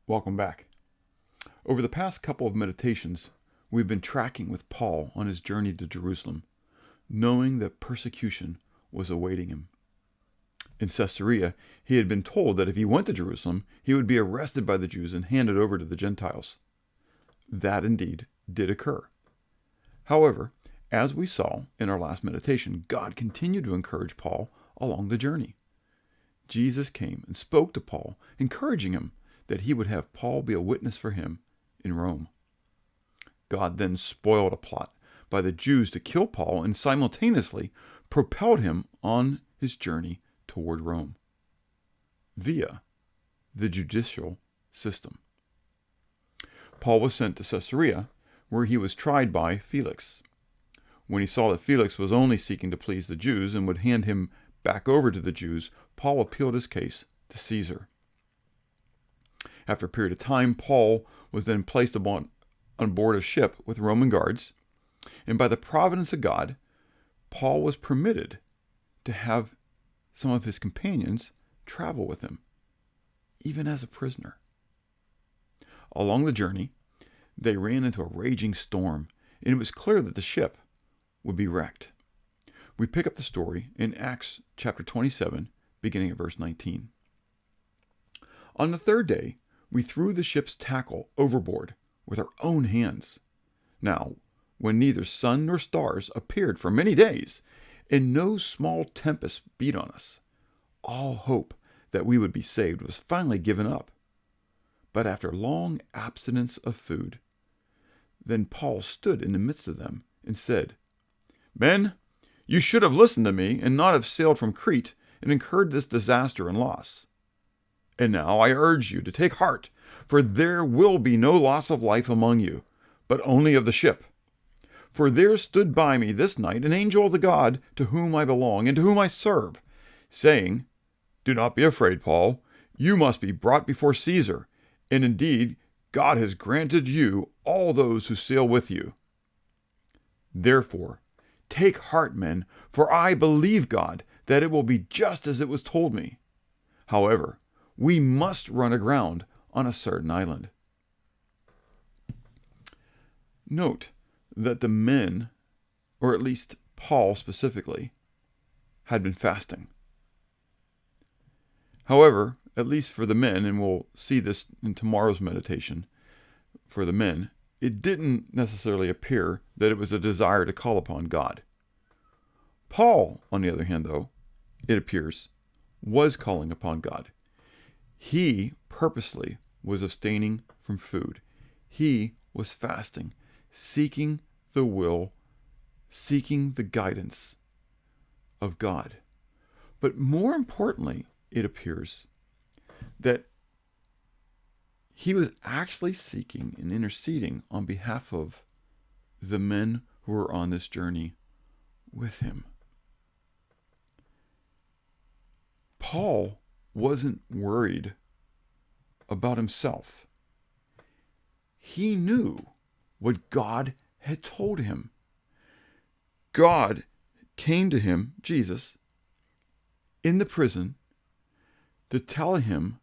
Welcome back. Over the past couple of meditations, we've been tracking with Paul on his journey to Jerusalem, knowing that persecution was awaiting him. In Caesarea, he had been told that if he went to Jerusalem, he would be arrested by the Jews and handed over to the Gentiles. That indeed did occur. However, as we saw in our last meditation, God continued to encourage Paul along the journey. Jesus came and spoke to Paul, encouraging him that he would have Paul be a witness for him in Rome. God then spoiled a plot by the Jews to kill Paul and simultaneously propelled him on his journey toward Rome via the judicial system. Paul was sent to Caesarea, where he was tried by Felix. When he saw that Felix was only seeking to please the Jews and would hand him back over to the Jews, Paul appealed his case to Caesar. After a period of time, Paul was then placed on board a ship with Roman guards, and by the providence of God, Paul was permitted to have some of his companions travel with him, even as a prisoner. Along the journey, they ran into a raging storm, and it was clear that the ship would be wrecked. We pick up the story in Acts chapter 27, beginning at verse 19. On the third day, we threw the ship's tackle overboard with our own hands. Now, when neither sun nor stars appeared for many days, and no small tempest beat on us, all hope that we would be saved was finally given up. But after long abstinence of food, then Paul stood in the midst of them and said, "Men, you should have listened to me and not have sailed from Crete and incurred this disaster and loss. And now I urge you to take heart, for there will be no loss of life among you, but only of the ship. For there stood by me this night an angel of the God to whom I belong and to whom I serve, saying, 'Do not be afraid, Paul. You must be brought before Caesar, and indeed God has granted you all those who sail with you. Therefore, take heart, men, for I believe God that it will be just as it was told me. However, we must run aground on a certain island.'" Note that the men, or at least Paul specifically, had been fasting. However, at least for the men, and we'll see this in tomorrow's meditation, for the men, it didn't necessarily appear that it was a desire to call upon God. Paul, on the other hand, though, it appears, was calling upon God. He purposely was abstaining from food. He was fasting, seeking the will, seeking the guidance of God. But more importantly, it appears that he was actually seeking and interceding on behalf of the men who were on this journey with him. Paul wasn't worried about himself. He knew what God had told him. God came to him, Jesus, in the prison to tell him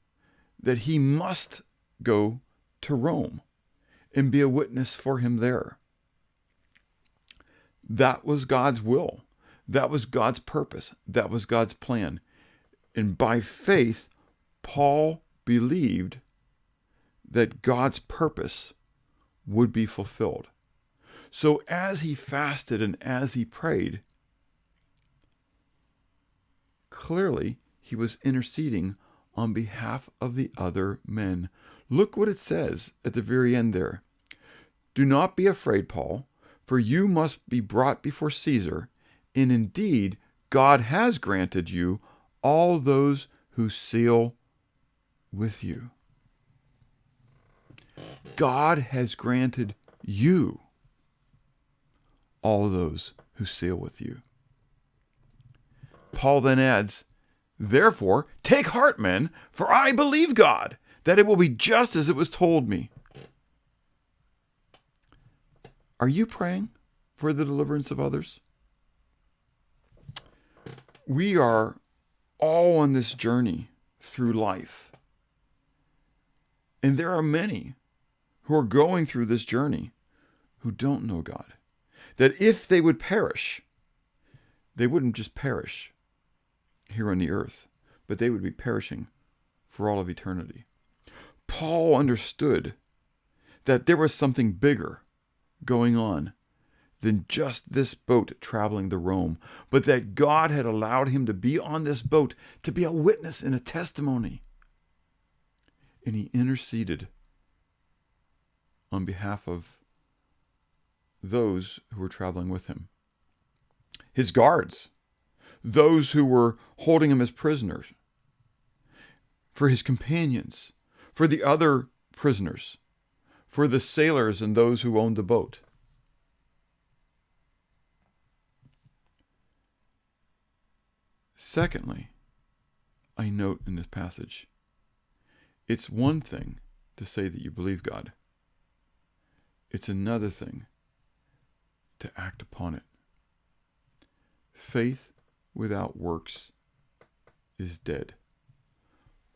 that he must go to Rome and be a witness for him there. That was God's will. That was God's purpose. That was God's plan. And by faith, Paul believed that God's purpose would be fulfilled. So as he fasted and as he prayed, clearly he was interceding on behalf of the other men. Look what it says at the very end there. "Do not be afraid, Paul, for you must be brought before Caesar, and indeed God has granted you all those who sail with you." God has granted you all those who sail with you. Paul then adds, "Therefore, take heart, men, for I believe God, that it will be just as it was told me." Are you praying for the deliverance of others? We are all on this journey through life. And there are many who are going through this journey who don't know God. That if they would perish, they wouldn't just perish here on the earth, but they would be perishing for all of eternity. Paul understood that there was something bigger going on than just this boat traveling to Rome, but that God had allowed him to be on this boat to be a witness and a testimony. And he interceded on behalf of those who were traveling with him. His guards, those who were holding him as prisoners, for his companions, for the other prisoners, for the sailors and those who owned the boat. Secondly, I note in this passage, it's one thing to say that you believe God. It's another thing to act upon it. Faith without works is dead.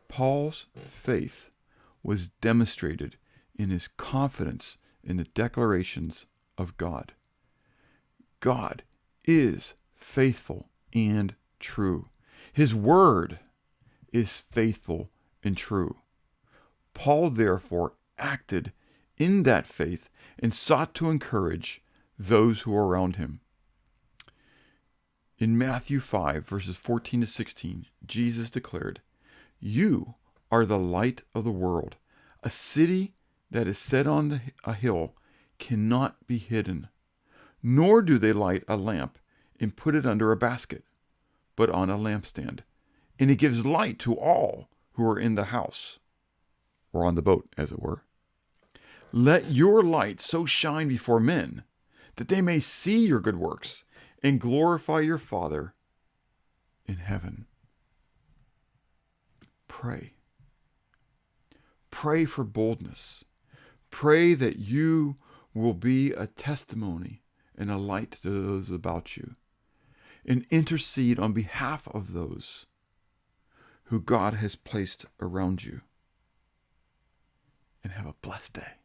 Paul's faith was demonstrated in his confidence in the declarations of God. God is faithful and true. His word is faithful and true. Paul therefore acted in that faith and sought to encourage those who are around him. In Matthew 5, verses 14 to 16, Jesus declared, "You are the light of the world. A city that is set on a hill cannot be hidden. Nor do they light a lamp and put it under a basket, but on a lampstand, and it gives light to all who are in the house," or on the boat, as it were. "Let your light so shine before men that they may see your good works and glorify your Father in heaven." Pray. Pray for boldness. Pray that you will be a testimony and a light to those about you. And intercede on behalf of those who God has placed around you. And have a blessed day.